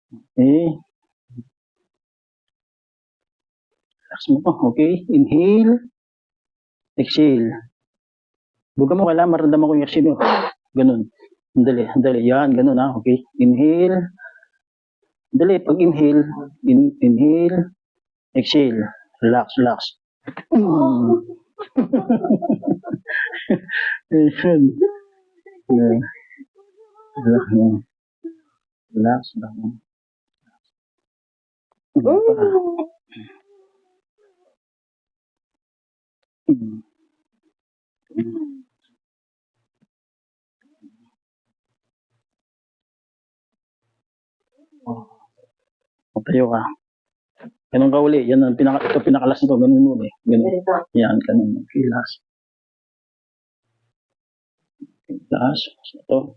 Okay. Relax mo pa. Okay. Inhale. Exhale. Buga mo, kailangan maramdaman ko yung exhale mo. Ganun. Andali, andali. Yan, ganun ha. Okay. Inhale. Dali, pag inhale, inhale, exhale. Relax, relax. Ayun. Yeah. Relax mo. Relax lang. Tayo ka. Ganun ka uli. Yan ang pinakalas nito. Ganun mo eh. Ganun. Yan, ganun. Okay, last. Last. Ito.